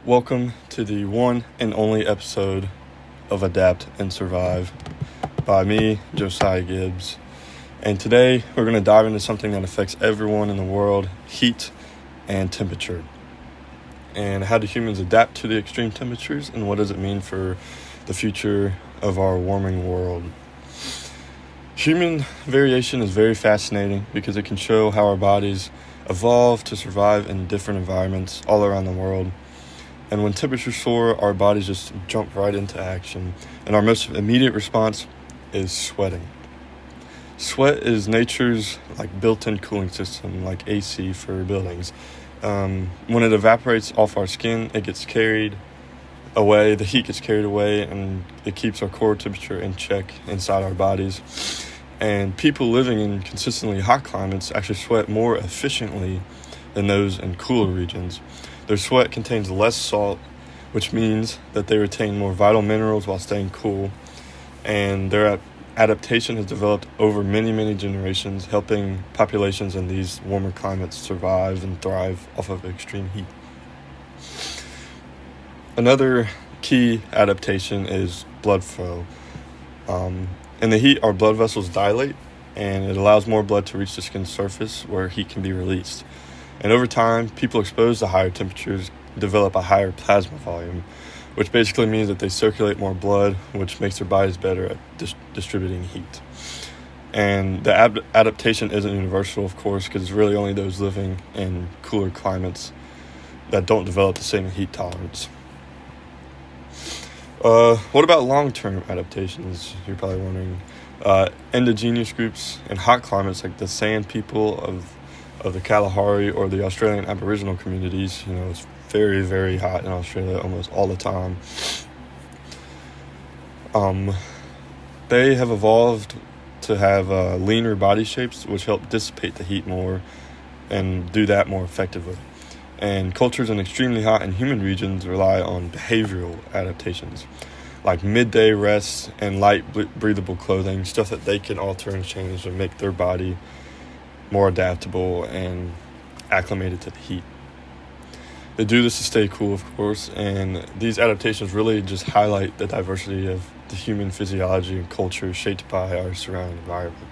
Welcome to the one and only episode of Adapt and Survive by me, Josiah Gibbs. And today we're going to dive into something that affects everyone in the world, heat and temperature. And how do humans adapt to the extreme temperatures, and what does it mean for the future of our warming world? Human variation is very fascinating because it can show how our bodies evolve to survive in different environments all around the world. And when temperatures soar, our bodies just jump right into action. And our most immediate response is sweating. Sweat is nature's built-in cooling system, like AC for buildings. When it evaporates off our skin, it gets carried away, the heat gets carried away, and it keeps our core temperature in check inside our bodies. And people living in consistently hot climates actually sweat more efficiently than those in cooler regions. Their sweat contains less salt, which means that they retain more vital minerals while staying cool. And their adaptation has developed over many, many generations, helping populations in these warmer climates survive and thrive off of extreme heat. Another key adaptation is blood flow. In the heat, our blood vessels dilate, and it allows more blood to reach the skin's surface where heat can be released. And over time, people exposed to higher temperatures develop a higher plasma volume, which basically means that they circulate more blood, which makes their bodies better at distributing heat. And the adaptation isn't universal, of course, because it's really only those living in cooler climates that don't develop the same heat tolerance. What about long-term adaptations, you're probably wondering? Indigenous groups in hot climates like the Sand people of the Kalahari or the Australian Aboriginal communities. It's very, very hot in Australia almost all the time. They have evolved to have leaner body shapes, which help dissipate the heat more and do that more effectively. And cultures in extremely hot and humid regions rely on behavioral adaptations, like midday rest and light breathable clothing, stuff that they can alter and change to make their body more adaptable and acclimated to the heat. They do this to stay cool, of course, and these adaptations really just highlight the diversity of the human physiology and culture shaped by our surrounding environment.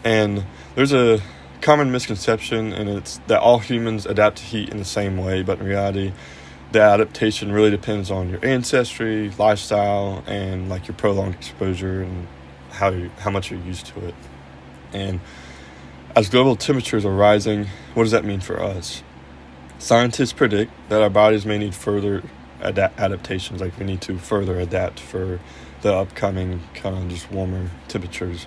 And there's a common misconception, and it's that all humans adapt to heat in the same way, but in reality, the adaptation really depends on your ancestry, lifestyle, and your prolonged exposure and how much you're used to it. And as global temperatures are rising, what does that mean for us? Scientists predict that our bodies may need further adaptations, we need to further adapt for the upcoming kind of just warmer temperatures.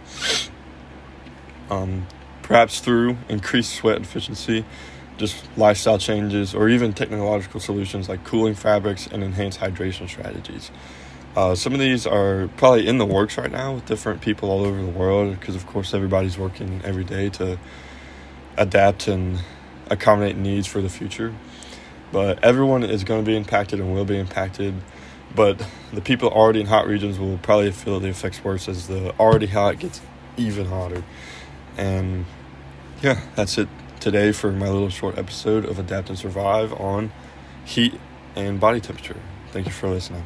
Perhaps through increased sweat efficiency, just lifestyle changes, or even technological solutions like cooling fabrics and enhanced hydration strategies. Some of these are probably in the works right now with different people all over the world because, of course, everybody's working every day to adapt and accommodate needs for the future. But everyone is going to be impacted and will be impacted. But the people already in hot regions will probably feel the effects worse as the already hot gets even hotter. And yeah, that's it today for my little short episode of Adapt and Survive on heat and body temperature. Thank you for listening.